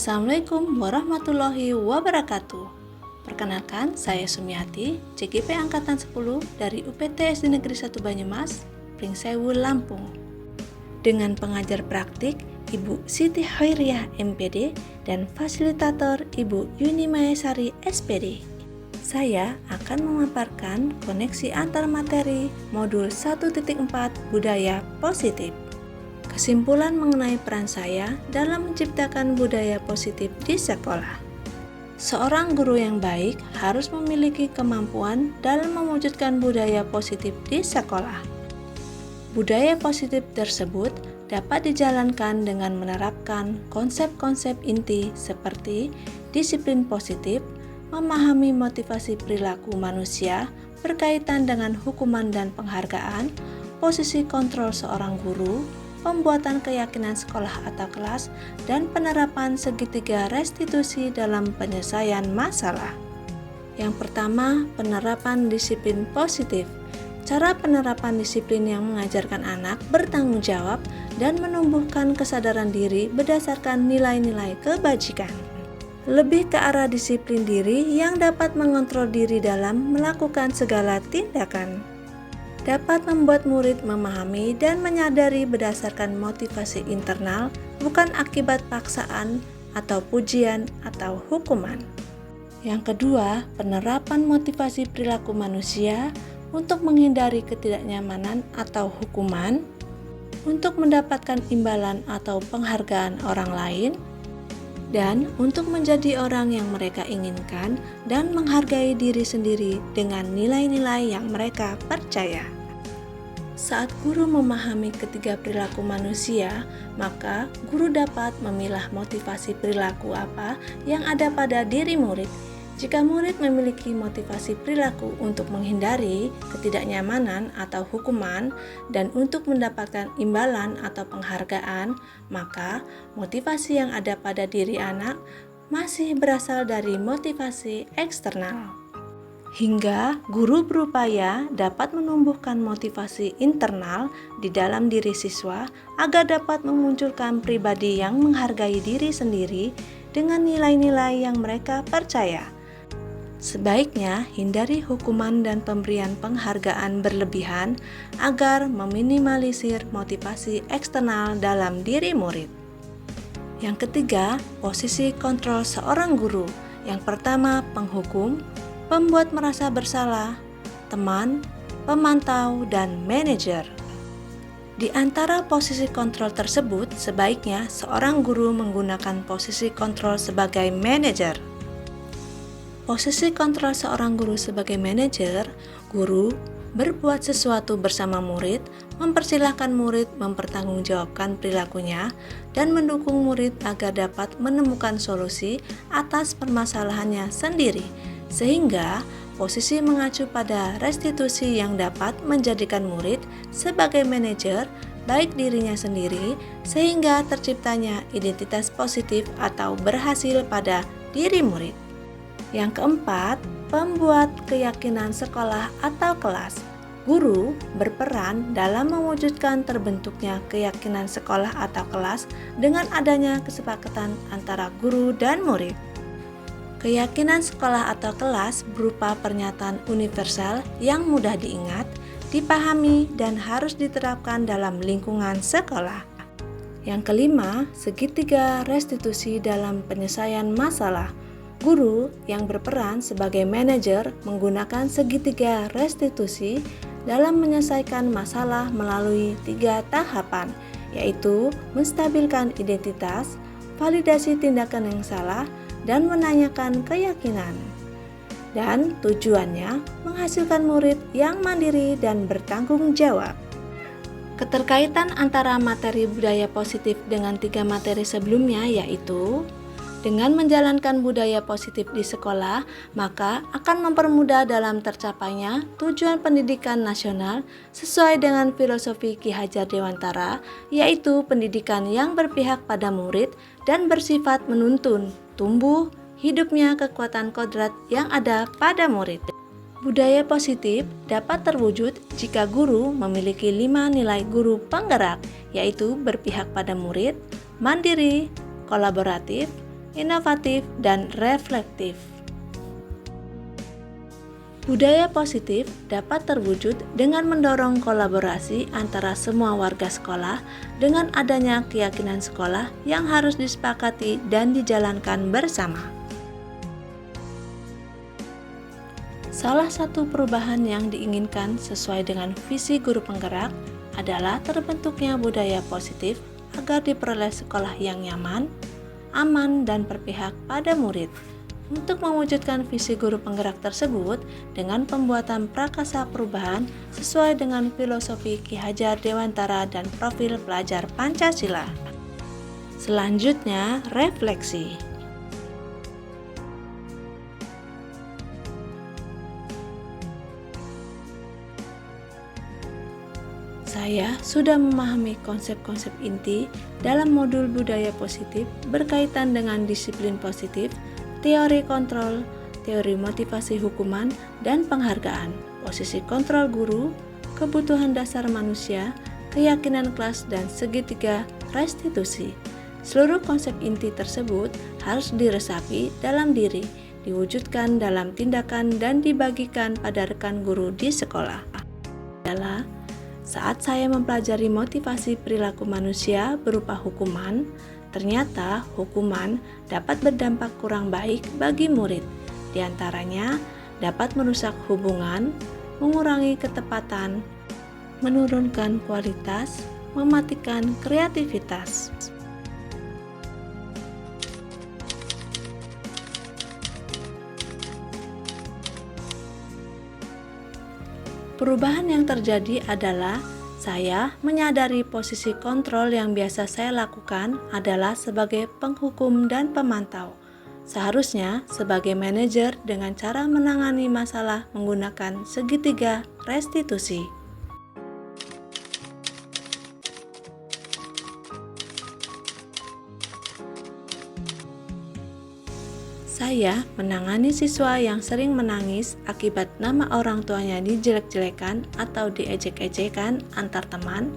Assalamualaikum warahmatullahi wabarakatuh. Perkenalkan, saya Sumiati, CGP Angkatan 10 dari UPT SD Negeri 1 Banyumas, Pringsewu, Lampung. Dengan pengajar praktik Ibu Siti Khairiah MPD dan fasilitator Ibu Yuni Mayasari SPD. Saya akan memaparkan koneksi antar materi modul 1.4 Budaya Positif. Kesimpulan mengenai peran saya dalam menciptakan budaya positif di sekolah. Seorang guru yang baik harus memiliki kemampuan dalam mewujudkan budaya positif di sekolah. Budaya positif tersebut dapat dijalankan dengan menerapkan konsep-konsep inti seperti disiplin positif, memahami motivasi perilaku manusia berkaitan dengan hukuman dan penghargaan, posisi kontrol seorang guru, pembuatan keyakinan sekolah atau kelas, dan penerapan segitiga restitusi dalam penyelesaian masalah. Yang pertama, penerapan disiplin positif. Cara penerapan disiplin yang mengajarkan anak bertanggung jawab dan menumbuhkan kesadaran diri berdasarkan nilai-nilai kebajikan. Lebih ke arah disiplin diri yang dapat mengontrol diri dalam melakukan segala tindakan. Dapat membuat murid memahami dan menyadari berdasarkan motivasi internal, bukan akibat paksaan atau pujian atau hukuman. Yang kedua, penerapan motivasi perilaku manusia untuk menghindari ketidaknyamanan atau hukuman, untuk mendapatkan imbalan atau penghargaan orang lain, dan untuk menjadi orang yang mereka inginkan dan menghargai diri sendiri dengan nilai-nilai yang mereka percaya. Saat guru memahami ketiga perilaku manusia, maka guru dapat memilah motivasi perilaku apa yang ada pada diri murid. Jika murid memiliki motivasi perilaku untuk menghindari ketidaknyamanan atau hukuman dan untuk mendapatkan imbalan atau penghargaan, maka motivasi yang ada pada diri anak masih berasal dari motivasi eksternal. Hingga guru berupaya dapat menumbuhkan motivasi internal di dalam diri siswa agar dapat memunculkan pribadi yang menghargai diri sendiri dengan nilai-nilai yang mereka percaya. Sebaiknya hindari hukuman dan pemberian penghargaan berlebihan agar meminimalisir motivasi eksternal dalam diri murid. Yang ketiga, posisi kontrol seorang guru. Yang pertama, penghukum, pembuat merasa bersalah, teman, pemantau, dan manajer. Di antara posisi kontrol tersebut, sebaiknya seorang guru menggunakan posisi kontrol sebagai manajer. Posisi kontrol seorang guru sebagai manajer, guru berbuat sesuatu bersama murid, mempersilahkan murid mempertanggungjawabkan perilakunya, dan mendukung murid agar dapat menemukan solusi atas permasalahannya sendiri, sehingga posisi mengacu pada restitusi yang dapat menjadikan murid sebagai manajer baik dirinya sendiri, sehingga terciptanya identitas positif atau berhasil pada diri murid. Yang keempat, pembuat keyakinan sekolah atau kelas. Guru berperan dalam mewujudkan terbentuknya keyakinan sekolah atau kelas dengan adanya kesepakatan antara guru dan murid. Keyakinan sekolah atau kelas berupa pernyataan universal yang mudah diingat, dipahami, dan harus diterapkan dalam lingkungan sekolah. Yang kelima, segitiga restitusi dalam penyelesaian masalah. Guru yang berperan sebagai manajer menggunakan segitiga restitusi dalam menyelesaikan masalah melalui 3 tahapan, yaitu menstabilkan identitas, validasi tindakan yang salah, dan menanyakan keyakinan. Dan tujuannya menghasilkan murid yang mandiri dan bertanggung jawab. Keterkaitan antara materi budaya positif dengan 3 materi sebelumnya yaitu dengan menjalankan budaya positif di sekolah, maka akan mempermudah dalam tercapainya tujuan pendidikan nasional sesuai dengan filosofi Ki Hajar Dewantara, yaitu pendidikan yang berpihak pada murid dan bersifat menuntun, tumbuh, hidupnya kekuatan kodrat yang ada pada murid. Budaya positif dapat terwujud jika guru memiliki 5 nilai guru penggerak, yaitu berpihak pada murid, mandiri, kolaboratif, inovatif, dan reflektif. Budaya positif dapat terwujud dengan mendorong kolaborasi antara semua warga sekolah dengan adanya keyakinan sekolah yang harus disepakati dan dijalankan bersama. Salah satu perubahan yang diinginkan sesuai dengan visi guru penggerak adalah terbentuknya budaya positif agar diperoleh sekolah yang nyaman, aman, dan berpihak pada murid. Untuk mewujudkan visi guru penggerak tersebut dengan pembuatan prakasa perubahan sesuai dengan filosofi Ki Hajar Dewantara dan profil pelajar Pancasila. Selanjutnya, refleksi. Saya sudah memahami konsep-konsep inti dalam modul budaya positif berkaitan dengan disiplin positif, teori kontrol, teori motivasi hukuman, dan penghargaan, posisi kontrol guru, kebutuhan dasar manusia, keyakinan kelas, dan segitiga restitusi. Seluruh konsep inti tersebut harus diresapi dalam diri, diwujudkan dalam tindakan, dan dibagikan pada rekan guru di sekolah. Adalah saat saya mempelajari motivasi perilaku manusia berupa hukuman, ternyata hukuman dapat berdampak kurang baik bagi murid. Di antaranya dapat merusak hubungan, mengurangi ketepatan, menurunkan kualitas, mematikan kreativitas. Perubahan yang terjadi adalah saya menyadari posisi kontrol yang biasa saya lakukan adalah sebagai penghukum dan pemantau. Seharusnya sebagai manajer dengan cara menangani masalah menggunakan segitiga restitusi. Saya menangani siswa yang sering menangis akibat nama orang tuanya dijelek-jelekan atau diejek-ejekan antar teman.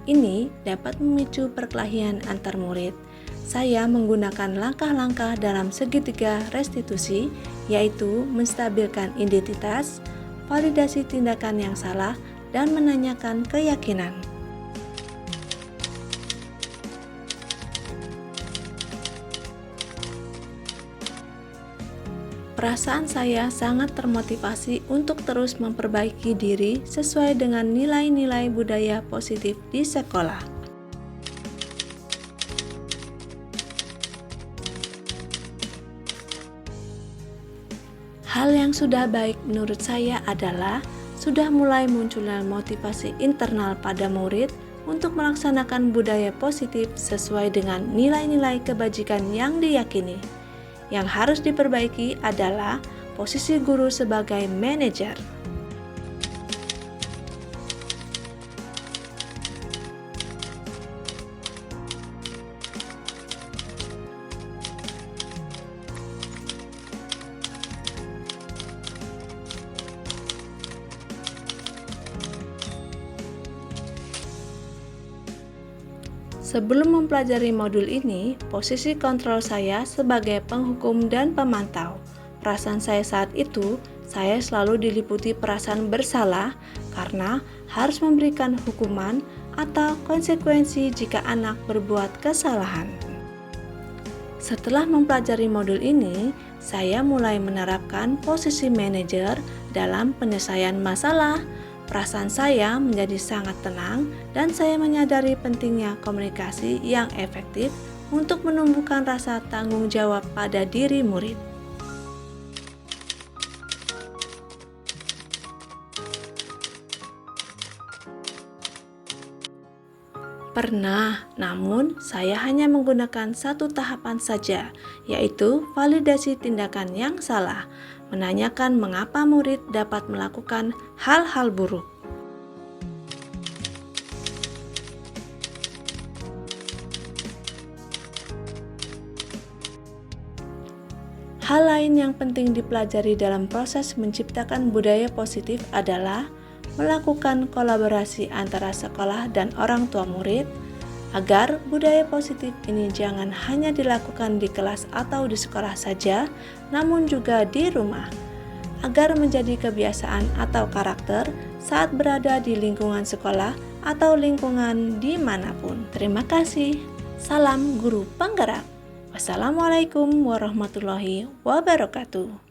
Ini dapat memicu perkelahian antar murid. Saya menggunakan langkah-langkah dalam segitiga restitusi, yaitu menstabilkan identitas, validasi tindakan yang salah, dan menanyakan keyakinan. Perasaan saya sangat termotivasi untuk terus memperbaiki diri sesuai dengan nilai-nilai budaya positif di sekolah. Hal yang sudah baik menurut saya adalah sudah mulai munculnya motivasi internal pada murid untuk melaksanakan budaya positif sesuai dengan nilai-nilai kebajikan yang diyakini. Yang harus diperbaiki adalah posisi guru sebagai manajer. Sebelum mempelajari modul ini, posisi kontrol saya sebagai penghukum dan pemantau. Perasaan saya saat itu, saya selalu diliputi perasaan bersalah karena harus memberikan hukuman atau konsekuensi jika anak berbuat kesalahan. Setelah mempelajari modul ini, saya mulai menerapkan posisi manajer dalam penyelesaian masalah. Perasaan saya menjadi sangat tenang dan saya menyadari pentingnya komunikasi yang efektif untuk menumbuhkan rasa tanggung jawab pada diri murid. Pernah, namun saya hanya menggunakan satu tahapan saja, yaitu validasi tindakan yang salah. Menanyakan mengapa murid dapat melakukan hal-hal buruk. Hal lain yang penting dipelajari dalam proses menciptakan budaya positif adalah melakukan kolaborasi antara sekolah dan orang tua murid, agar budaya positif ini jangan hanya dilakukan di kelas atau di sekolah saja, namun juga di rumah, agar menjadi kebiasaan atau karakter saat berada di lingkungan sekolah atau lingkungan dimanapun. Terima kasih. Salam Guru Penggerak. Wassalamualaikum warahmatullahi wabarakatuh.